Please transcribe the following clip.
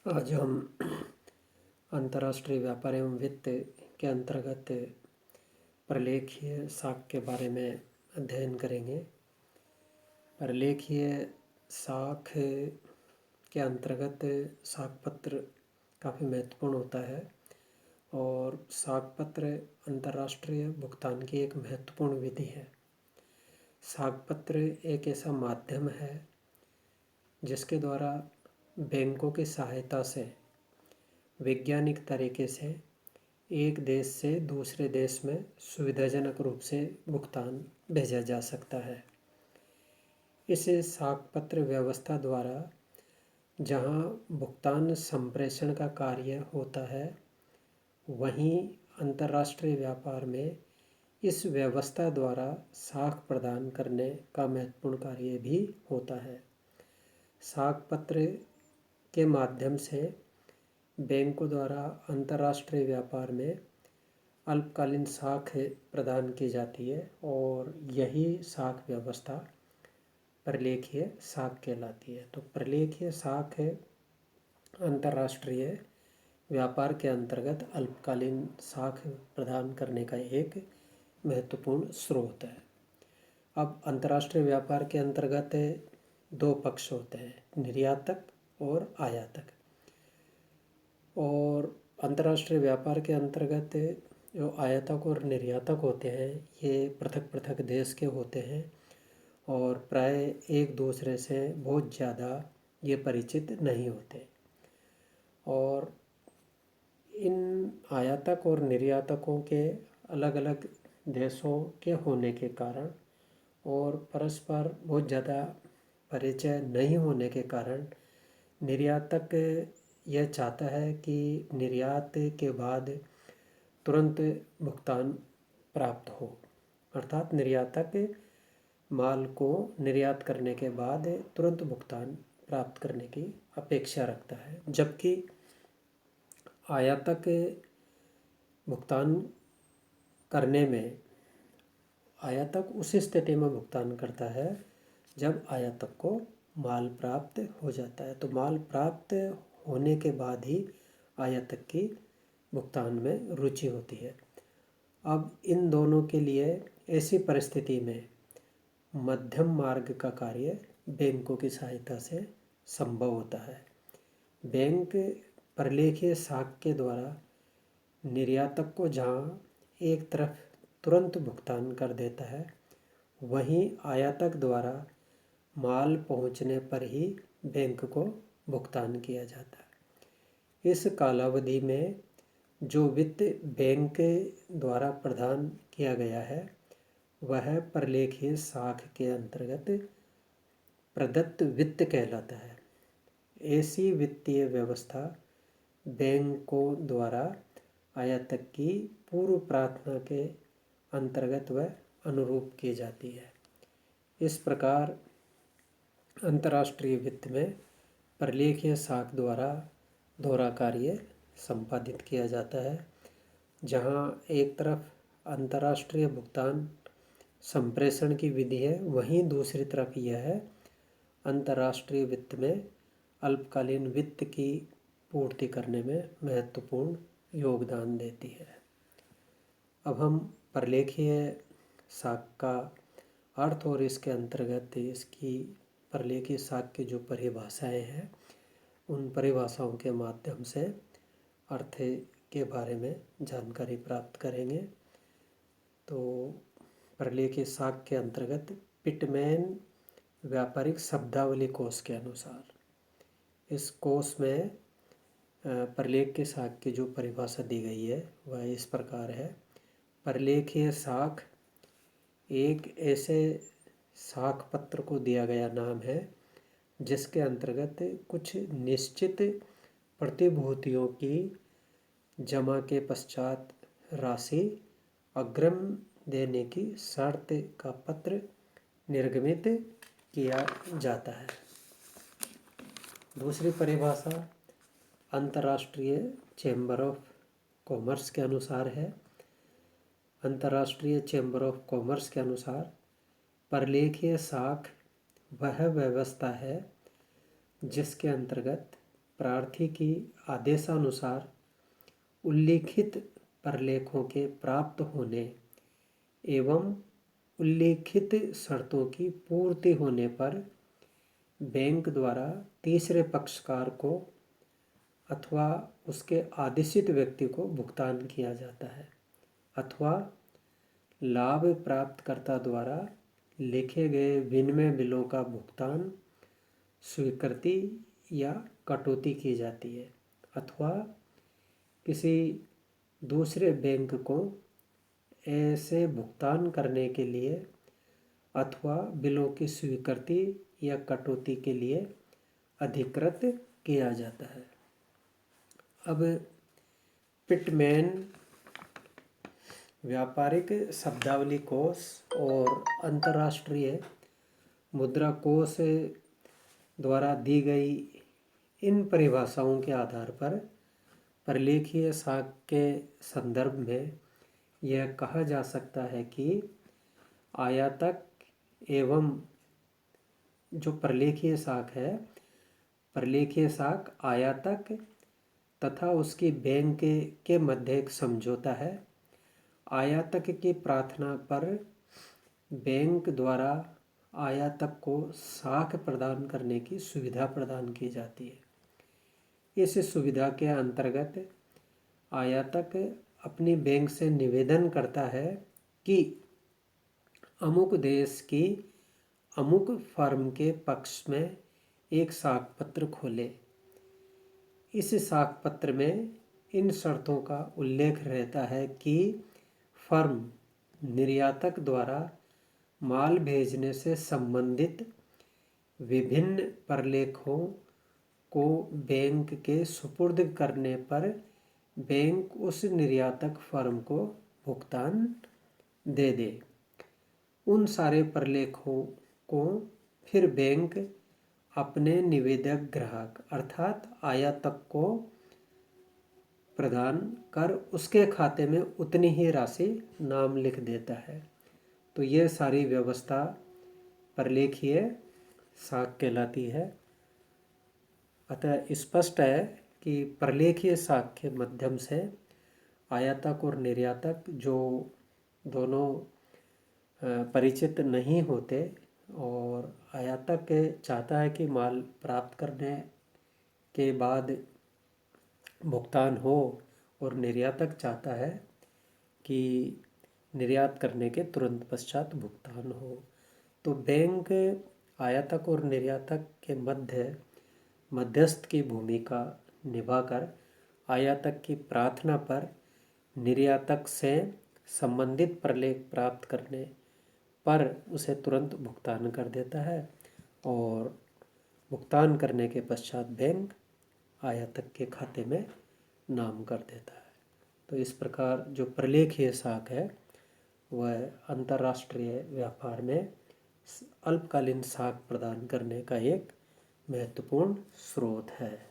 आज हम अंतर्राष्ट्रीय व्यापार एवं वित्त के अंतर्गत प्रलेखीय साख के बारे में अध्ययन करेंगे। प्रलेखीय साख के अंतर्गत साख पत्र काफ़ी महत्वपूर्ण होता है और साख पत्र अंतर्राष्ट्रीय भुगतान की एक महत्वपूर्ण विधि है। साख पत्र एक ऐसा माध्यम है जिसके द्वारा बैंकों की सहायता से वैज्ञानिक तरीके से एक देश से दूसरे देश में सुविधाजनक रूप से भुगतान भेजा जा सकता है। इस साख पत्र व्यवस्था द्वारा जहां भुगतान संप्रेषण का कार्य होता है, वहीं अंतर्राष्ट्रीय व्यापार में इस व्यवस्था द्वारा साख प्रदान करने का महत्वपूर्ण कार्य भी होता है। साख पत्र के माध्यम से बैंकों द्वारा अंतर्राष्ट्रीय व्यापार में अल्पकालीन साख प्रदान की जाती है और यही साख व्यवस्था प्रलेखीय साख कहलाती है। तो प्रलेखीय साख अंतर्राष्ट्रीय व्यापार के अंतर्गत अल्पकालीन साख प्रदान करने का एक महत्वपूर्ण स्रोत है। अब अंतर्राष्ट्रीय व्यापार के अंतर्गत दो पक्ष होते हैं, निर्यातक और आयातक। और अंतर्राष्ट्रीय व्यापार के अंतर्गत जो आयातक और निर्यातक होते हैं, ये पृथक पृथक देश के होते हैं और प्राय एक दूसरे से बहुत ज़्यादा ये परिचित नहीं होते। और इन आयातक और निर्यातकों के अलग अलग देशों के होने के कारण और परस्पर बहुत ज़्यादा परिचय नहीं होने के कारण निर्यातक यह चाहता है कि निर्यात के बाद तुरंत भुगतान प्राप्त हो, अर्थात निर्यातक माल को निर्यात करने के बाद तुरंत भुगतान प्राप्त करने की अपेक्षा रखता है, जबकि आयातक भुगतान करने में आयातक उस स्थिति में भुगतान करता है जब आयातक को माल प्राप्त हो जाता है। तो माल प्राप्त होने के बाद ही आयातक की भुगतान में रुचि होती है। अब इन दोनों के लिए ऐसी परिस्थिति में मध्यम मार्ग का कार्य बैंकों की सहायता से संभव होता है। बैंक प्रलेखीय साख के द्वारा निर्यातक को जहाँ एक तरफ तुरंत भुगतान कर देता है, वहीं आयातक द्वारा माल पहुँचने पर ही बैंक को भुगतान किया जाता है। इस कालावधि में जो वित्त बैंक द्वारा प्रदान किया गया है, वह प्रलेखीय साख के अंतर्गत प्रदत्त वित्त कहलाता है। ऐसी वित्तीय व्यवस्था बैंकों द्वारा आयातक की पूर्व प्रार्थना के अंतर्गत व अनुरूप की जाती है। इस प्रकार अंतर्राष्ट्रीय वित्त में प्रलेखीय साख द्वारा दोहरा कार्य संपादित किया जाता है, जहां एक तरफ अंतर्राष्ट्रीय भुगतान संप्रेषण की विधि है, वहीं दूसरी तरफ यह है अंतर्राष्ट्रीय वित्त में अल्पकालीन वित्त की पूर्ति करने में महत्वपूर्ण योगदान देती है। अब हम प्रलेखीय साख का अर्थ और इसके अंतर्गत इसकी प्रलेखीय साख की जो परिभाषाएं हैं, उन परिभाषाओं के माध्यम से अर्थ के बारे में जानकारी प्राप्त करेंगे। तो प्रलेखीय साख के अंतर्गत पिटमैन व्यापारिक शब्दावली कोश के अनुसार इस कोश में प्रलेखीय साख की जो परिभाषा दी गई है वह इस प्रकार है। प्रलेखीय साख एक ऐसे साख पत्र को दिया गया नाम है जिसके अंतर्गत कुछ निश्चित प्रतिभूतियों की जमा के पश्चात राशि अग्रिम देने की शर्त का पत्र निर्गमित किया जाता है। दूसरी परिभाषा अंतर्राष्ट्रीय चैम्बर ऑफ कॉमर्स के अनुसार है। अंतर्राष्ट्रीय चैम्बर ऑफ कॉमर्स के अनुसार प्रलेखीय साख वह व्यवस्था है जिसके अंतर्गत प्रार्थी की आदेशानुसार उल्लिखित प्रलेखों के प्राप्त होने एवं उल्लिखित शर्तों की पूर्ति होने पर बैंक द्वारा तीसरे पक्षकार को अथवा उसके आदेशित व्यक्ति को भुगतान किया जाता है, अथवा लाभ प्राप्तकर्ता द्वारा लिखे गए विनिमय बिलों का भुगतान, स्वीकृति या कटौती की जाती है, अथवा किसी दूसरे बैंक को ऐसे भुगतान करने के लिए अथवा बिलों की स्वीकृति या कटौती के लिए अधिकृत किया जाता है। अब पिटमैन व्यापारिक शब्दावली कोश और अंतर्राष्ट्रीय मुद्रा कोश द्वारा दी गई इन परिभाषाओं के आधार पर प्रलेखीय साख के संदर्भ में यह कहा जा सकता है कि आयातक एवं जो प्रलेखीय साख है, प्रलेखीय साख आयातक तथा उसकी बैंक के मध्य एक समझौता है। आयातक की प्रार्थना पर बैंक द्वारा आयातक को साख प्रदान करने की सुविधा प्रदान की जाती है। इस सुविधा के अंतर्गत आयातक अपनी बैंक से निवेदन करता है कि अमुक देश की अमुक फर्म के पक्ष में एक साख पत्र खोले। इस साख पत्र में इन शर्तों का उल्लेख रहता है कि फर्म निर्यातक द्वारा माल भेजने से संबंधित विभिन्न प्रलेखों को बैंक के सुपुर्द करने पर बैंक उस निर्यातक फर्म को भुगतान दे दे। उन सारे प्रलेखों को फिर बैंक अपने निवेदक ग्राहक अर्थात आयातक को प्रदान कर उसके खाते में उतनी ही राशि नाम लिख देता है। तो यह सारी व्यवस्था प्रलेखीय साख कहलाती है। अतः स्पष्ट है कि प्रलेखीय साख के माध्यम से आयातक और निर्यातक जो दोनों परिचित नहीं होते और आयातक चाहता है कि माल प्राप्त करने के बाद भुगतान हो और निर्यातक चाहता है कि निर्यात करने के तुरंत पश्चात भुगतान हो, तो बैंक आयातक और निर्यातक के मध्यस्थ की भूमिका निभाकर आयातक की प्रार्थना पर निर्यातक से संबंधित प्रलेख प्राप्त करने पर उसे तुरंत भुगतान कर देता है और भुगतान करने के पश्चात बैंक आयातक के खाते में नाम कर देता है। तो इस प्रकार जो प्रलेखीय साख है वह अंतर्राष्ट्रीय व्यापार में अल्पकालीन साख प्रदान करने का एक महत्वपूर्ण स्रोत है।